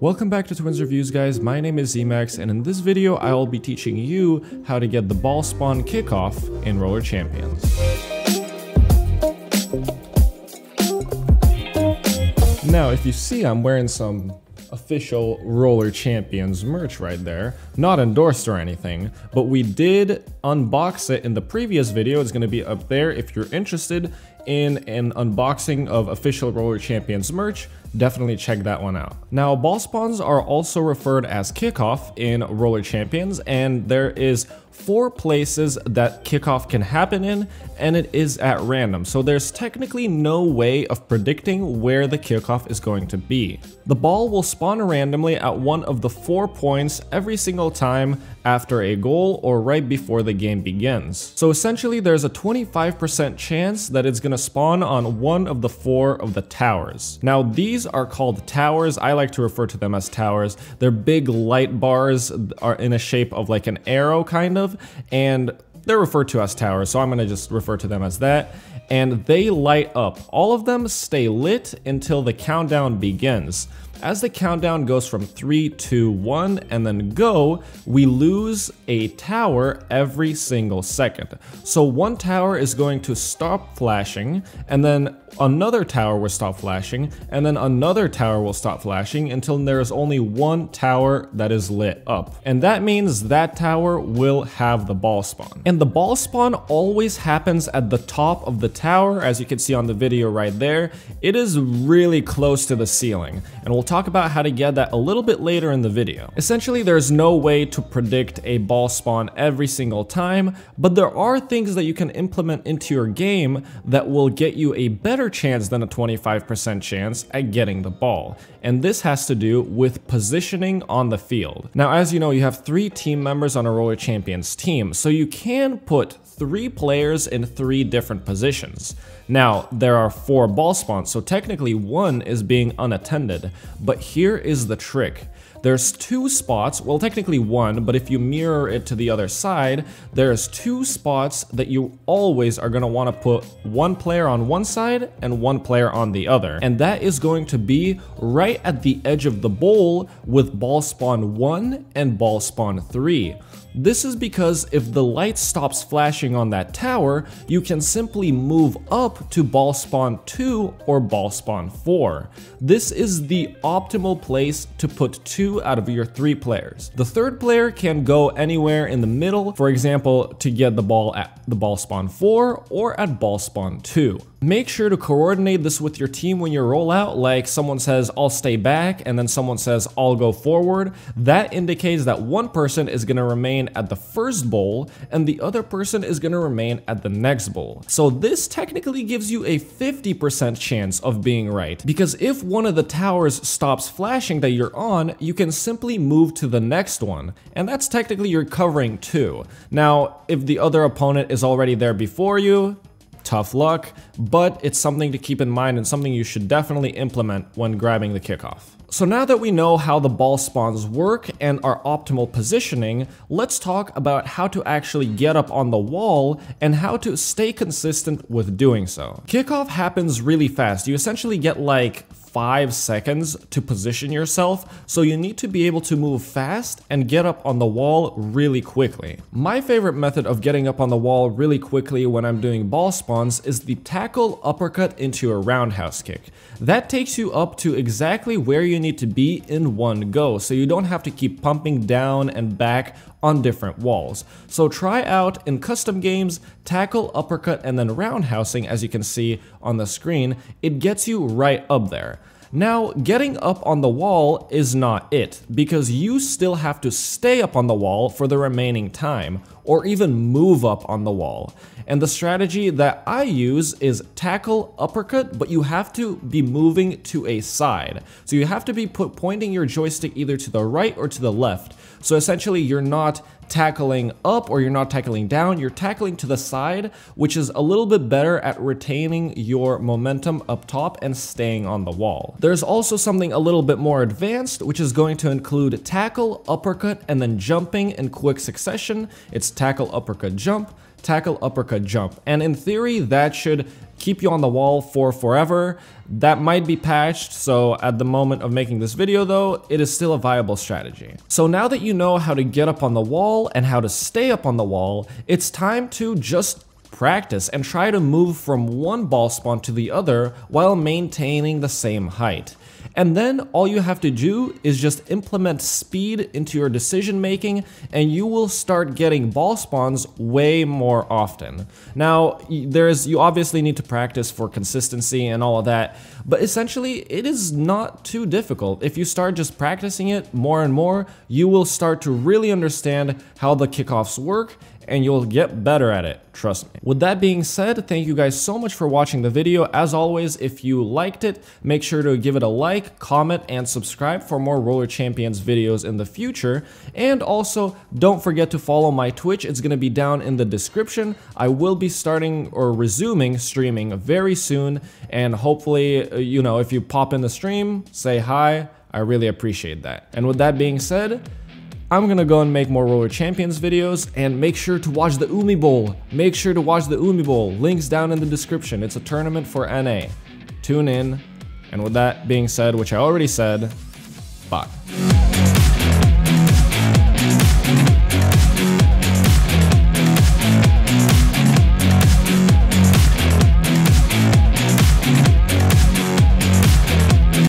Welcome back to Twins Reviews, guys. My name is Emax, and in this video I will be teaching you how to get the ball spawn kickoff in Roller Champions. Now, if you see, I'm wearing some official Roller Champions merch right there. Not endorsed or anything, but we did unbox it in the previous video. It's going to be up there if you're interested in an unboxing of official Roller Champions merch. Definitely check that one out. Now, ball spawns are also referred as kickoff in Roller Champions, and there is 4 places that kickoff can happen in, and it is at random. So there's technically no way of predicting where the kickoff is going to be. The ball will spawn randomly at one of the 4 points every single time after a goal or right before the game begins. So essentially there's a 25% chance that it's gonna spawn on one of the 4 of the towers. Now these are called towers. I like to refer to them as towers. They're big light bars, are in a shape of like an arrow kind of, and they're referred to as towers, so I'm gonna just refer to them as that. And they light up. All of them stay lit until the countdown begins. As the countdown goes from 3, 2, 1, and then go, we lose a tower every single second. So one tower is going to stop flashing, and then another tower will stop flashing, and then another tower will stop flashing until there is only one tower that is lit up. And that means that tower will have the ball spawn. And the ball spawn always happens at the top of the tower, as you can see on the video right there. It is really close to the ceiling, and we'll talk about how to get that a little bit later in the video. Essentially, there's no way to predict a ball spawn every single time, but there are things that you can implement into your game that will get you a better chance than a 25% chance at getting the ball. And this has to do with positioning on the field. Now, as you know, you have 3 team members on a Roller Champions team, so you can put 3 players in 3 different positions. Now, there are 4 ball spawns, so technically 1 is being unattended, but here is the trick. There's 2 spots, well technically 1, but if you mirror it to the other side, there's 2 spots that you always are going to want to put 1 player on one side and 1 player on the other. And that is going to be right at the edge of the bowl with ball spawn 1 and ball spawn 3. This is because if the light stops flashing on that tower, you can simply move up to ball spawn 2 or ball spawn 4. This is the optimal place to put 2 out of your 3 players. The 3rd player can go anywhere in the middle, for example, to get the ball at the ball spawn 4 or at ball spawn 2. Make sure to coordinate this with your team when you roll out, like someone says, I'll stay back, and then someone says, I'll go forward. That indicates that one person is going to remain at the first bowl, and the other person is going to remain at the next bowl. So this technically gives you a 50% chance of being right, because if one of the towers stops flashing that you're on, you can simply move to the next one, and that's technically you're covering 2. Now, if the other opponent is already there before you, tough luck, but it's something to keep in mind and something you should definitely implement when grabbing the kickoff. So now that we know how the ball spawns work and our optimal positioning, let's talk about how to actually get up on the wall and how to stay consistent with doing so. Kickoff happens really fast. You essentially get like 5 seconds to position yourself, so you need to be able to move fast and get up on the wall really quickly. My favorite method of getting up on the wall really quickly when I'm doing ball spawns is the tackle uppercut into a roundhouse kick. That takes you up to exactly where you need to be in one go, so you don't have to keep pumping down and back on different walls. So try out in custom games, tackle, uppercut, and then roundhousing, as you can see on the screen. It gets you right up there. Now, getting up on the wall is not it, because you still have to stay up on the wall for the remaining time, or even move up on the wall. And the strategy that I use is tackle, uppercut, but you have to be moving to a side. So you have to be pointing your joystick either to the right or to the left. So essentially you're not tackling up or you're not tackling down, you're tackling to the side, which is a little bit better at retaining your momentum up top and staying on the wall. There's also something a little bit more advanced, which is going to include tackle, uppercut, and then jumping in quick succession. It's tackle, uppercut, jump, tackle, uppercut, jump. And in theory, that should keep you on the wall for forever. That might be patched, so at the moment of making this video though, it is still a viable strategy. So now that you know how to get up on the wall and how to stay up on the wall, it's time to just practice and try to move from one ball spawn to the other while maintaining the same height. And then all you have to do is just implement speed into your decision making, and you will start getting ball spawns way more often. Now, you obviously need to practice for consistency and all of that, but essentially it is not too difficult. If you start just practicing it more and more, you will start to really understand how the kickoffs work, and you'll get better at it, trust me. With that being said, thank you guys so much for watching the video. As always, if you liked it, make sure to give it a like, comment, and subscribe for more Roller Champions videos in the future. And also, don't forget to follow my Twitch. It's gonna be down in the description. I will be starting or resuming streaming very soon, and hopefully, you know, if you pop in the stream, say hi. I really appreciate that. And with that being said, I'm gonna go and make more Roller Champions videos, and make sure to watch the Umi Bowl. Make sure to watch the Umi Bowl. Links down in the description. It's a tournament for NA. Tune in. And with that being said, which I already said, bye.